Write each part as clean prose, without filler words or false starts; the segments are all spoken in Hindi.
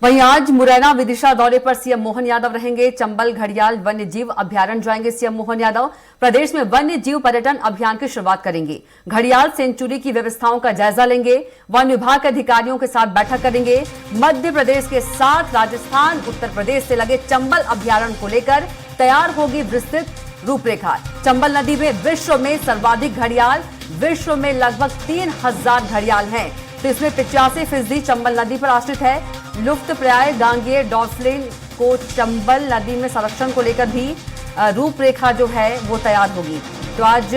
वहीं आज मुरैना विदिशा दौरे पर सीएम मोहन यादव रहेंगे। चंबल घड़ियाल वन्य जीव अभ्यारण्य जाएंगे सीएम मोहन यादव। प्रदेश में वन्य जीव पर्यटन अभियान की शुरुआत करेंगे। घड़ियाल सेंचुरी की व्यवस्थाओं का जायजा लेंगे। वन विभाग के अधिकारियों के साथ बैठक करेंगे। मध्य प्रदेश के साथ राजस्थान, उत्तर प्रदेश से लगे चंबल अभ्यारण्य को लेकर तैयार होगी विस्तृत रूपरेखा। चंबल नदी में विश्व में सर्वाधिक घड़ियाल, विश्व में लगभग 3000 घड़ियाल हैं, तो इसमें 85% चंबल नदी पर आश्रित है। लुप्तप्राय गांगेय डॉल्फिन को चंबल नदी में संरक्षण को लेकर भी रूपरेखा जो है वो तैयार होगी। तो आज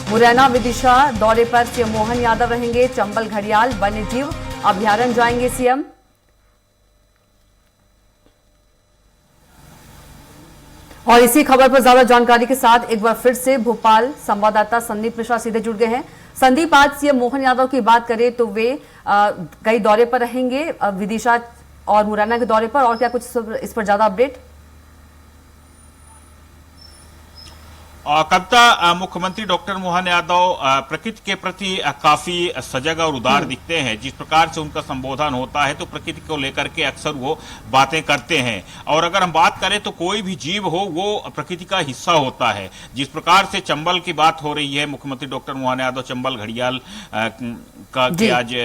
मुरैना विदिशा दौरे पर सीएम मोहन यादव रहेंगे। चंबल घड़ियाल वन्य जीव अभ्यारण्य जाएंगे सीएम। और इसी खबर पर ज्यादा जानकारी के साथ एक बार फिर से भोपाल संवाददाता संदीप मिश्रा सीधे जुड़ गए हैं। संदीप, आज सीएम मोहन यादव की बात करें तो वे कई दौरे पर रहेंगे, विदिशा और मुरैना के दौरे पर, और क्या कुछ इस पर ज्यादा अपडेट? कविता, मुख्यमंत्री डॉक्टर मोहन यादव प्रकृति के प्रति काफी सजग और उदार दिखते हैं। जिस प्रकार से उनका संबोधन होता है तो प्रकृति को लेकर के अक्सर वो बातें करते हैं। और अगर हम बात करें तो कोई भी जीव हो वो प्रकृति का हिस्सा होता है। जिस प्रकार से चंबल की बात हो रही है, मुख्यमंत्री डॉक्टर मोहन यादव चंबल घड़ियाल का आज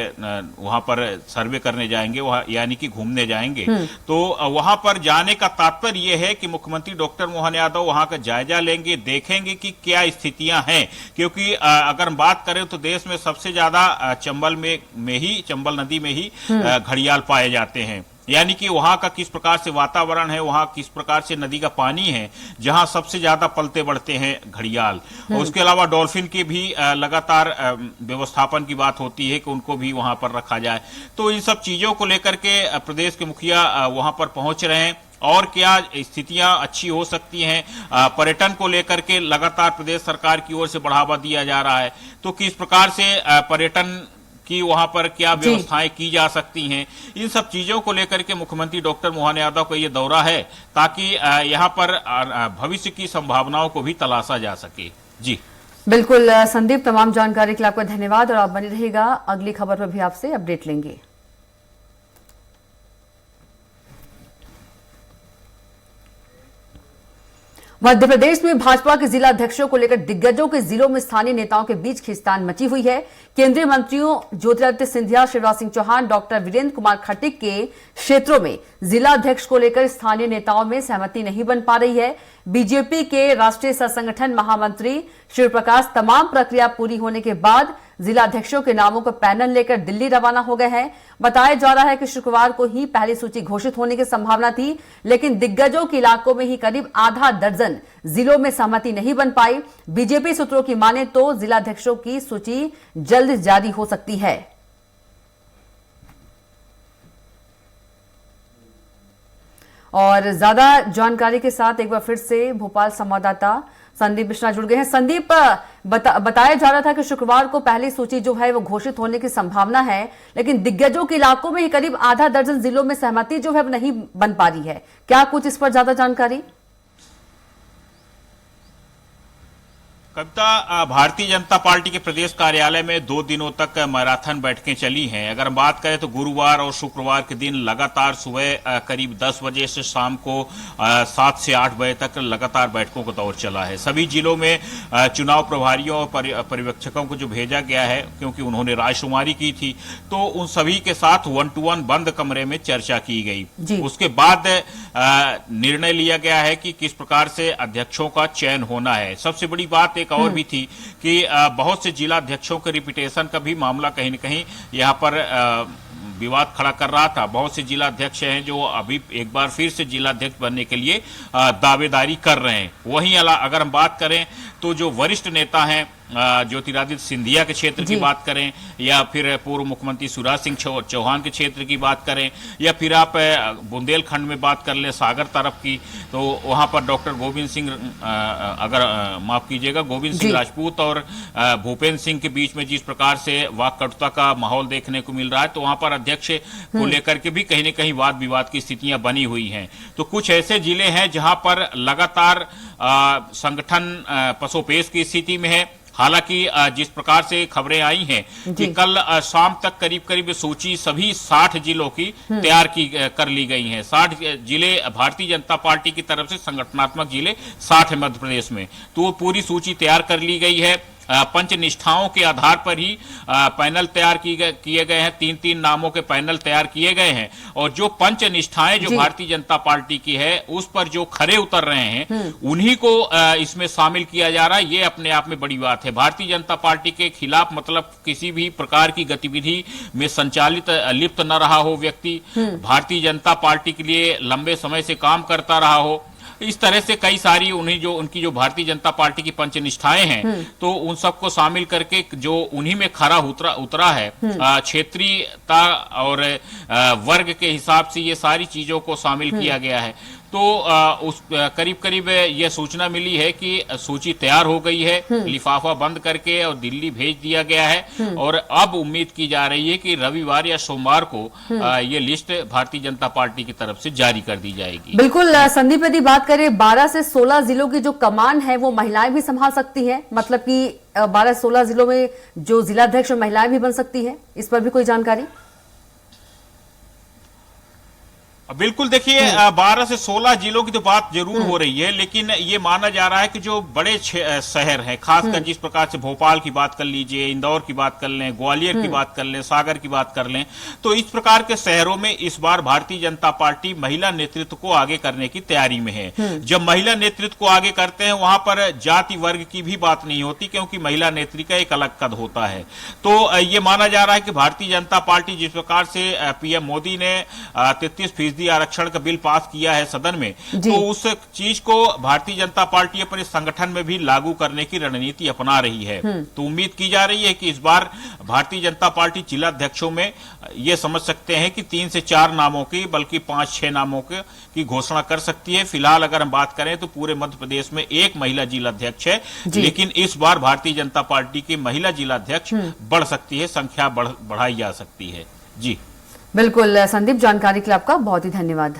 वहां पर सर्वे करने जाएंगे, वहां यानी कि घूमने जाएंगे। तो वहां पर जाने का तात्पर्य यह है कि मुख्यमंत्री डॉक्टर मोहन यादव वहां का जायजा लेंगे, देखेंगे कि क्या स्थितियां हैं। क्योंकि अगर हम बात करें तो देश में सबसे ज्यादा चंबल में ही, चंबल नदी में ही घड़ियाल पाए जाते हैं। यानी कि वहां का किस प्रकार से वातावरण है, वहां किस प्रकार से नदी का पानी है, जहां सबसे ज्यादा पलते बढ़ते हैं घड़ियाल। और उसके अलावा डॉल्फिन की भी लगातार व्यवस्थापन की बात होती है कि उनको भी वहां पर रखा जाए। तो इन सब चीजों को लेकर के प्रदेश के मुखिया वहां पर पहुंच रहे हैं। और क्या स्थितियां अच्छी हो सकती हैं, पर्यटन को लेकर के लगातार प्रदेश सरकार की ओर से बढ़ावा दिया जा रहा है, तो किस प्रकार से पर्यटन कि वहां पर क्या व्यवस्थाएं की जा सकती हैं, इन सब चीजों को लेकर के मुख्यमंत्री डॉक्टर मोहन यादव का ये दौरा है, ताकि यहां पर भविष्य की संभावनाओं को भी तलाशा जा सके। जी बिल्कुल संदीप, तमाम जानकारी के लिए आपका धन्यवाद और आप बने रहिएगा। अगली खबर पर भी आपसे अपडेट लेंगे। मध्य प्रदेश में भाजपा के जिला अध्यक्षों को लेकर दिग्गजों के जिलों में स्थानीय नेताओं के बीच खींचतान मची हुई है। केंद्रीय मंत्रियों ज्योतिरादित्य सिंधिया, शिवराज सिंह चौहान, डॉक्टर वीरेंद्र कुमार खट्टिक के क्षेत्रों में जिला अध्यक्ष को लेकर स्थानीय नेताओं में सहमति नहीं बन पा रही है। बीजेपी के राष्ट्रीय सह संगठन महामंत्री शिव प्रकाश तमाम प्रक्रिया पूरी होने के बाद जिला अध्यक्षों के नामों का पैनल लेकर दिल्ली रवाना हो गए हैं। बताया जा रहा है कि शुक्रवार को ही पहली सूची घोषित होने की संभावना थी, लेकिन दिग्गजों के इलाकों में ही करीब आधा दर्जन जिलों में सहमति नहीं बन पाई। बीजेपी सूत्रों की माने तो जिला अध्यक्षों की सूची जल्द जारी हो सकती है। और ज्यादा जानकारी के साथ एक बार फिर से भोपाल संवाददाता संदीप मिश्रा जुड़ गए हैं। संदीप, बताया जा रहा था कि शुक्रवार को पहली सूची जो है वो घोषित होने की संभावना है, लेकिन दिग्गजों के इलाकों में ही करीब आधा दर्जन जिलों में सहमति जो है वो नहीं बन पा रही है। क्या कुछ इस पर ज्यादा जानकारी? कविता, भारतीय जनता पार्टी के प्रदेश कार्यालय में 2 दिनों तक मैराथन बैठकें चली हैं। अगर हम बात करें तो गुरुवार और शुक्रवार के दिन लगातार सुबह करीब 10 बजे से शाम को 7 से 8 बजे तक लगातार बैठकों का दौर चला है। सभी जिलों में चुनाव प्रभारियों और पर्यवेक्षकों को जो भेजा गया है, क्योंकि उन्होंने रायशुमारी की थी, तो उन सभी के साथ 1-to-1 बंद कमरे में चर्चा की गई। उसके बाद निर्णय लिया गया है कि किस प्रकार से अध्यक्षों का चयन होना है। सबसे बड़ी बात एक और भी थी कि बहुत से जिला अध्यक्षों के रिपीटेशन का भी मामला कहीं न कहीं यहां पर विवाद खड़ा कर रहा था। बहुत से जिला अध्यक्ष हैं जो अभी एक बार फिर से जिला अध्यक्ष बनने के लिए दावेदारी कर रहे हैं। वहीं अगर हम बात करें तो जो वरिष्ठ नेता हैं, ज्योतिरादित्य सिंधिया के क्षेत्र की बात करें, या फिर पूर्व मुख्यमंत्री शिवराज सिंह चौहान के क्षेत्र की बात करें, या फिर आप बुंदेलखंड में बात कर ले सागर तरफ की, तो वहां पर डॉक्टर गोविंद सिंह, माफ कीजिएगा, गोविंद सिंह राजपूत और भूपेंद्र सिंह के बीच में जिस प्रकार से वाककटुता का माहौल देखने को मिल रहा है, तो वहां पर अध्यक्ष को लेकर के भी कहीं न कहीं वाद विवाद की स्थितियां बनी हुई हैं। तो कुछ ऐसे जिले हैं जहां पर लगातार संगठन पसोपेश की स्थिति में है हालांकि जिस प्रकार से खबरें आई हैं कि कल शाम तक करीब करीब सूची सभी 60 जिलों की तैयार कर ली गई हैं। 60 जिले भारतीय जनता पार्टी की तरफ से संगठनात्मक जिले 60 है मध्य प्रदेश में, तो वो पूरी सूची तैयार कर ली गई है। पंच निष्ठाओं के आधार पर ही पैनल तैयार किए गए हैं। 3-3 नामों के पैनल तैयार किए गए हैं और जो पंच निष्ठाएं जो भारतीय जनता पार्टी की है उस पर जो खरे उतर रहे हैं उन्हीं को इसमें शामिल किया जा रहा है। ये अपने आप में बड़ी बात है। भारतीय जनता पार्टी के खिलाफ मतलब किसी भी प्रकार की गतिविधि में संचालित लिप्त न रहा हो व्यक्ति, भारतीय जनता पार्टी के लिए लंबे समय से काम करता रहा हो, इस तरह से कई सारी उनकी जो भारतीय जनता पार्टी की पंचनिष्ठाएं हैं तो उन सबको शामिल करके जो उन्हीं में खरा उतरा है, क्षेत्रीयता और वर्ग के हिसाब से ये सारी चीजों को शामिल किया गया है। तो उस करीब करीब यह सूचना मिली है कि सूची तैयार हो गई है, लिफाफा बंद करके और दिल्ली भेज दिया गया है और अब उम्मीद की जा रही है कि रविवार या सोमवार को ये लिस्ट भारतीय जनता पार्टी की तरफ से जारी कर दी जाएगी। बिल्कुल संदीप, यदि बात करें 12 से 16 जिलों की जो कमान है वो महिलाएं भी संभाल सकती हैं, मतलब कि 12-16 जिलों में जो जिलाध्यक्ष महिलाएं भी बन सकती है, इस पर भी कोई जानकारी? बिल्कुल, देखिए 12 से 16 जिलों की तो बात जरूर हो रही है, लेकिन ये माना जा रहा है कि जो बड़े शहर हैं, खासकर जिस प्रकार से भोपाल की बात कर लीजिए, इंदौर की बात कर लें, ग्वालियर की बात कर लें, सागर की बात कर लें, तो इस प्रकार के शहरों में इस बार भारतीय जनता पार्टी महिला नेतृत्व को आगे करने की तैयारी में है। जब महिला नेतृत्व को आगे करते हैं वहां पर जाति वर्ग की भी बात नहीं होती, क्योंकि महिला नेत्री का एक अलग कद होता है। तो ये माना जा रहा है कि भारतीय जनता पार्टी जिस प्रकार से पीएम मोदी ने 33% आरक्षण का बिल पास किया है सदन में, तो उस चीज को भारतीय जनता पार्टी अपने संगठन में भी लागू करने की रणनीति अपना रही है। तो उम्मीद की जा रही है कि इस बार भारतीय जनता पार्टी जिलाध्यक्षों में ये समझ सकते हैं कि 3 से 4 नामों की, बल्कि 5-6 नामों की घोषणा कर सकती है। फिलहाल अगर हम बात करें तो पूरे मध्य प्रदेश में एक महिला जिलाध्यक्ष है, लेकिन इस बार भारतीय जनता पार्टी की महिला जिलाध्यक्ष बढ़ सकती है, संख्या बढ़ाई जा सकती है। जी बिल्कुल संदीप, जानकारी के लिए आपका बहुत ही धन्यवाद।